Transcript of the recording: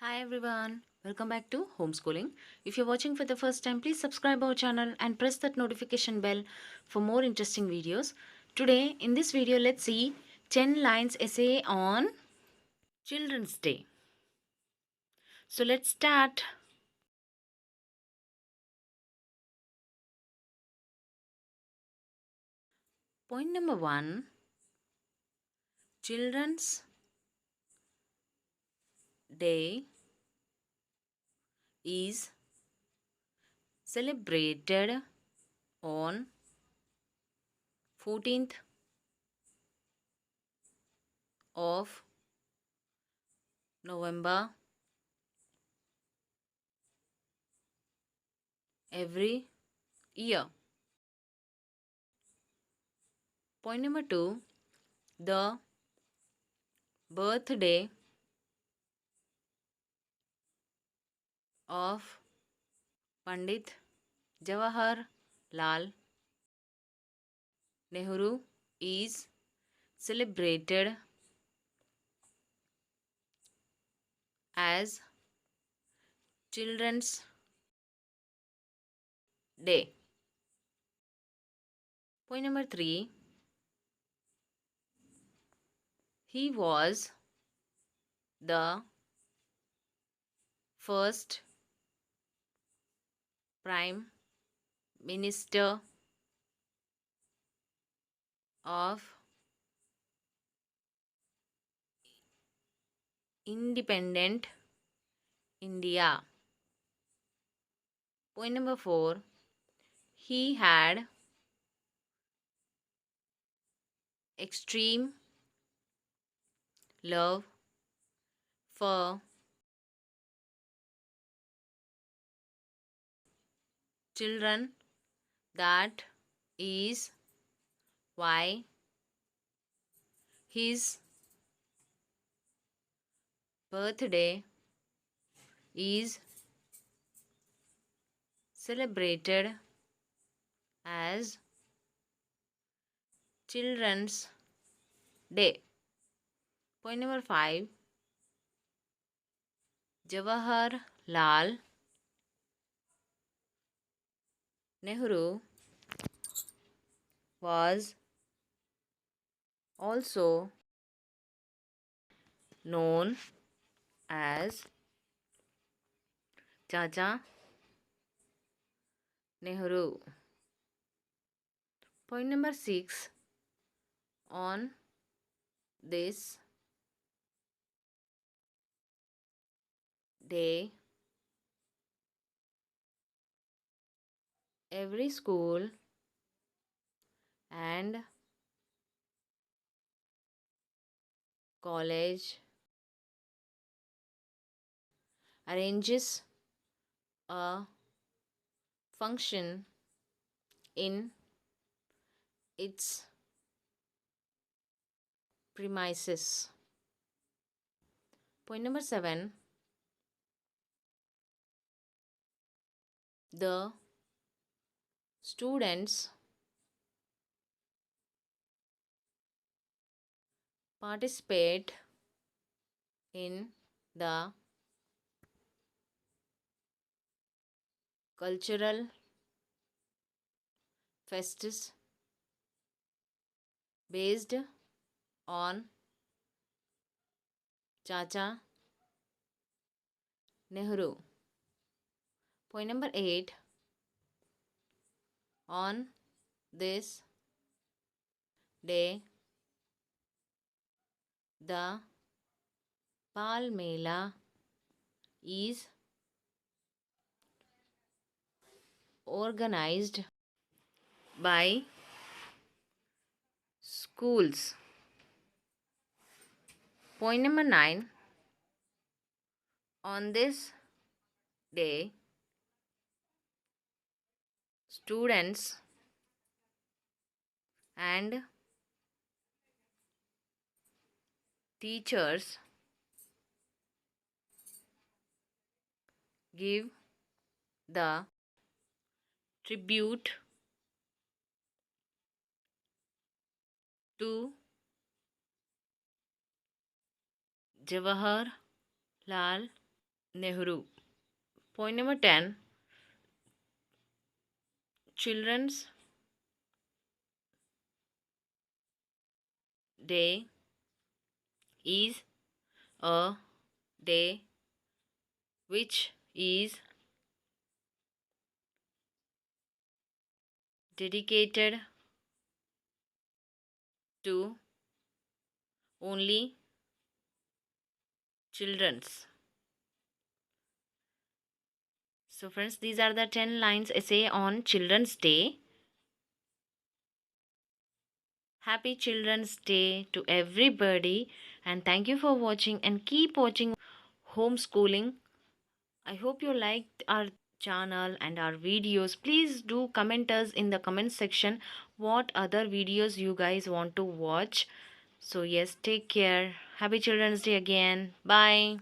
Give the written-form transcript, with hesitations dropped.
Hi everyone, welcome back to Homeschooling. If you're watching for the first time, please subscribe our channel and press that notification bell for more interesting videos. Today in this video, let's see 10 lines essay on Children's Day. So let's start. Point number 1, Children's Day is celebrated on 14th of November every year. Point number 2, the birthday of Pandit Jawaharlal Nehru is celebrated as Children's Day. Point number 3, he was the first Prime Minister of Independent India. Point number 4, he had extreme love for children. That is why his birthday is celebrated as Children's Day. Point number 5, Jawaharlal Nehru was also known as Chacha Nehru. Point number 6, on this day, every school and college arranges a function in its premises. Point number 7, the students participate in the cultural fests based on Chacha Nehru. Point number 8, on this day, the Bal Mela is organized by schools. Point number 9, on this day, students and teachers give the tribute to Jawaharlal Nehru. Point number 10. Children's Day is a day which is dedicated to only children's. So, friends, these are the 10 lines essay on Children's Day. Happy Children's Day to everybody, and thank you for watching and keep watching Homeschooling. I hope you liked our channel and our videos. Please do comment us in the comment section what other videos you guys want to watch. So yes, take care. Happy Children's Day again. Bye.